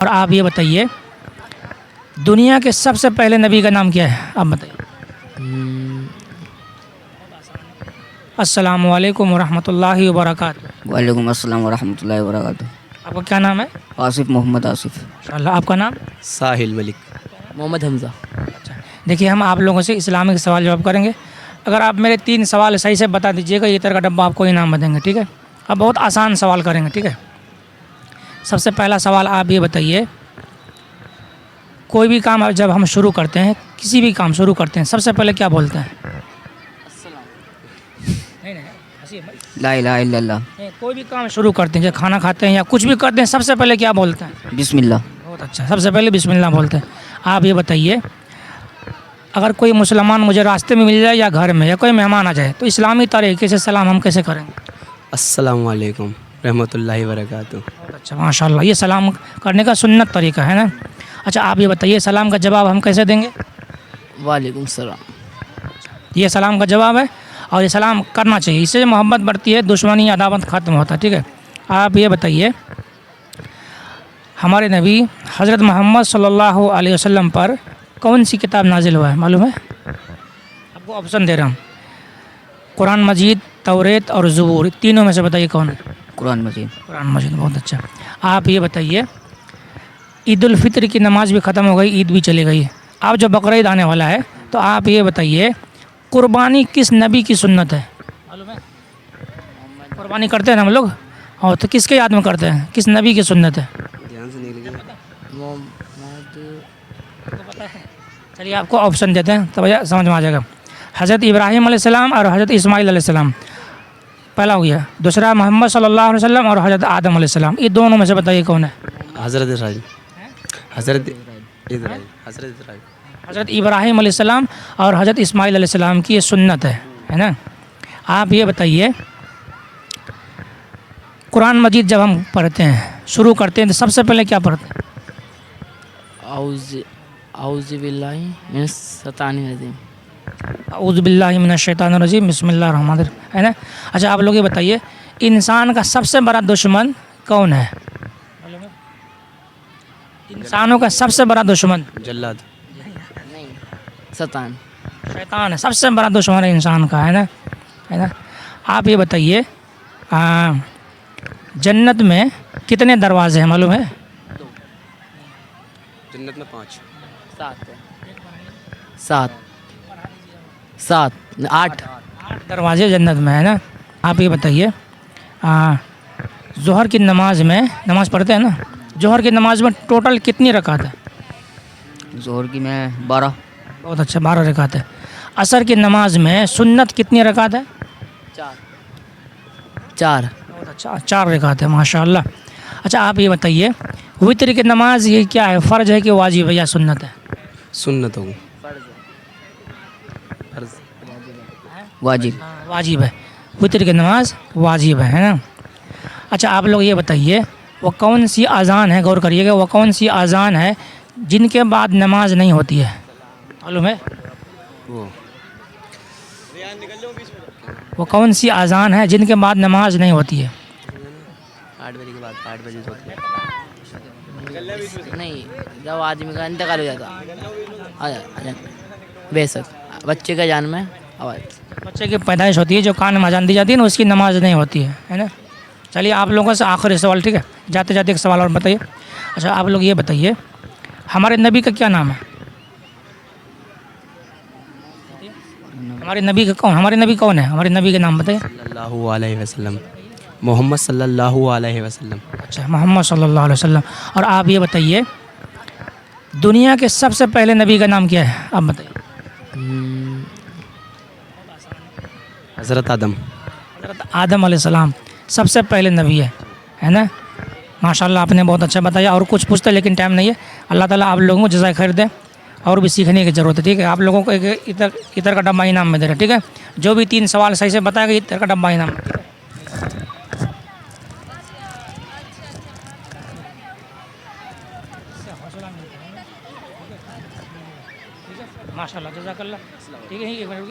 اور آپ یہ بتائیے دنیا کے سب سے پہلے نبی کا نام کیا ہے؟ آپ بتائیے۔ السلام علیکم ورحمۃ اللہ وبرکاتہ۔ وعلیکم السلام ورحمۃ اللہ وبرکاتہ۔ آپ کا کیا نام ہے؟ آصف محمد آصف۔ انشاءاللہ آپ کا نام؟ ساحل ملک۔ محمد حمزہ۔ اچھا دیکھیے ہم آپ لوگوں سے اسلامک سوال جواب کریں گے، اگر آپ میرے 3 سوال صحیح سے بتا دیجیے گا یہ طرح کا ڈبہ آپ کو انعام دیں گے، ٹھیک ہے؟ اب بہت آسان سوال کریں گے، ٹھیک ہے؟ سب سے پہلا سوال آپ یہ بتائیے کوئی بھی کام جب ہم شروع کرتے ہیں، کسی بھی کام شروع کرتے ہیں، سب سے پہلے کیا بولتے ہیں؟ لا الہ الا اللہ۔ کوئی بھی کام شروع کرتے ہیں، جب کھانا کھاتے ہیں یا کچھ بھی کرتے ہیں، سب سے پہلے کیا بولتے ہیں؟ بسم اللہ۔ بہت اچھا، سب سے پہلے بسم اللہ بولتے ہیں۔ آپ یہ بتائیے اگر کوئی مسلمان مجھے راستے میں مل جائے یا گھر میں یا کوئی مہمان آ جائے تو اسلامی طریقے سے سلام ہم کیسے کریں گے؟ السلام علیکم رحمۃ اللہ وبرکاتہ۔ بہت اچھا، ماشاء اللہ، یہ سلام کرنے کا سنت طریقہ ہے نا۔ اچھا آپ یہ بتائیے سلام کا جواب ہم کیسے دیں گے؟ وعلیکم السلام۔ یہ سلام کا جواب ہے اور یہ سلام کرنا چاہیے، اس سے محبت بڑھتی ہے، دشمنی عداوت ختم ہوتا ہے، ٹھیک ہے؟ آپ یہ بتائیے ہمارے نبی حضرت محمد صلی اللہ علیہ وسلم پر کون سی کتاب نازل ہوا ہے معلوم ہے؟ آپ کو آپشن دے رہا ہوں، قرآن مجید، توریت اور زبور، تینوں میں سے بتائیے کون ہے؟ قرآن مجید۔ قرآن مجید، بہت اچھا۔ آپ یہ بتائیے عید الفطر کی نماز بھی ختم ہو گئی، عید بھی چلی گئی، اب جو بقرعید آنے والا ہے تو آپ یہ بتائیے قربانی کس نبی کی سنت ہے معلوم ہے؟ قربانی کرتے ہیں نا ہم لوگ، اور تو کس کے یاد میں کرتے ہیں، کس نبی کی سنت ہے؟ دھیان سے نکل چلیے آپ کو آپشن دیتے ہیں تو سمجھ میں آ جائے گا۔ حضرت ابراہیم علیہ السلام اور حضرت اسماعیل علیہ السلام پہلا ہو گیا، دوسرا محمد صلی اللہ علیہ وسلم اور حضرت آدم علیہ السلام، یہ دونوں میں سے بتائیے کون ہے؟ حضرت اسرائیل۔ حضرت اسرائیل۔ حضرت اسرائیل۔ حضرت ابراہیم علیہ السلام اور حضرت اسماعیل علیہ السلام کی یہ سنت ہے نا۔ آپ یہ بتائیے قرآن مجید جب ہم پڑھتے ہیں، شروع کرتے ہیں تو سب سے پہلے کیا پڑھتے ہیں؟ اعوذ باللہ من الشیطان الرجیم۔ اعوذ باللہ من الشیطان الرجیم، بسم اللہ الرحمن الرحیم، ہے نا؟ اچھا آپ لوگ یہ بتائیے انسان کا سب سے بڑا دشمن کون ہے؟ انسانوں کا سب سے بڑا دشمن جلاد۔ شیطان۔ شیطان ہے، سب سے بڑا دشمن ہے انسان کا، ہے نا؟ آپ یہ بتائیے جنت میں کتنے دروازے ہیں معلوم ہے؟ جنت میں 5۔ 8 دروازے جنت میں، ہے نا؟ آپ یہ بتائیے ظہر کی نماز میں، نماز پڑھتے ہیں نا، ظہر کی نماز میں ٹوٹل کتنی رکعت ہے؟ ظہر کی میں 12۔ بہت اچھا، 12 رکعت ہے۔ عصر کی نماز میں سنت کتنی رکعت ہے؟ 4۔ بہت اچھا، 4 رکعت ہے، ماشاء اللہ۔ اچھا آپ یہ بتائیے وتر کی نماز یہ کیا ہے، فرض ہے کہ واجب ہے یا سنت ہے؟ سنت ہوں۔ فرض۔ واجب۔ واجب ہے، وتر کی نماز واجب ہے نا؟ اچھا آپ لوگ یہ بتائیے وہ کون سی اذان ہے، غور کریے گا، وہ کون سی اذان ہے جن کے بعد نماز نہیں ہوتی ہے معلوم ہے؟ وہ کون سی اذان ہے جن کے بعد نماز نہیں ہوتی ہے؟ 8 بجے کے بعد 8 بجے ہوتی ہے۔ نہیں، جب آدمی کا انتقال ہو جاتا بے شک بچے کا جان میں آواز، بچے کی پیدائش ہوتی ہے جو کان میں اذان دی جاتی ہے نا، اس کی نماز نہیں ہوتی ہے نا؟ چلیے آپ لوگوں سے آخری سوال، ٹھیک ہے؟ جاتے جاتے ایک سوال اور بتائیے۔ اچھا آپ لوگ یہ بتائیے ہمارے نبی کا کیا نام ہے؟ ہمارے نبی کا کون، ہمارے نبی کون ہے، ہمارے نبی کا نام بتائیے۔ صلی اللہ علیہ وسلم۔ محمد صلی اللہ علیہ وسلم۔ اچھا محمد صلی اللہ علیہ وسلم۔ اور آپ یہ بتائیے دنیا کے سب سے پہلے نبی کا نام کیا ہے، آپ بتائیے۔ حضرت آدم۔ حضرت آدم علیہ السلام سب سے پہلے نبی ہے نا؟ ماشاء اللہ آپ نے بہت اچھا بتایا، اور کچھ پوچھتے لیکن ٹائم نہیں ہے۔ اللہ تعالیٰ آپ لوگوں کو جزائے خیر دے، اور بھی سیکھنے کی ضرورت ہے، ٹھیک ہے؟ آپ لوگوں کو ایک ادھر کا ڈبہ انعام میں دے رہا ہے، ٹھیک ہے؟ جو بھی 3 سوال صحیح سے بتائے گا ادھر کا ڈبہ انعام۔ ماشاء اللہ، جزاک اللہ، ٹھیک ہے؟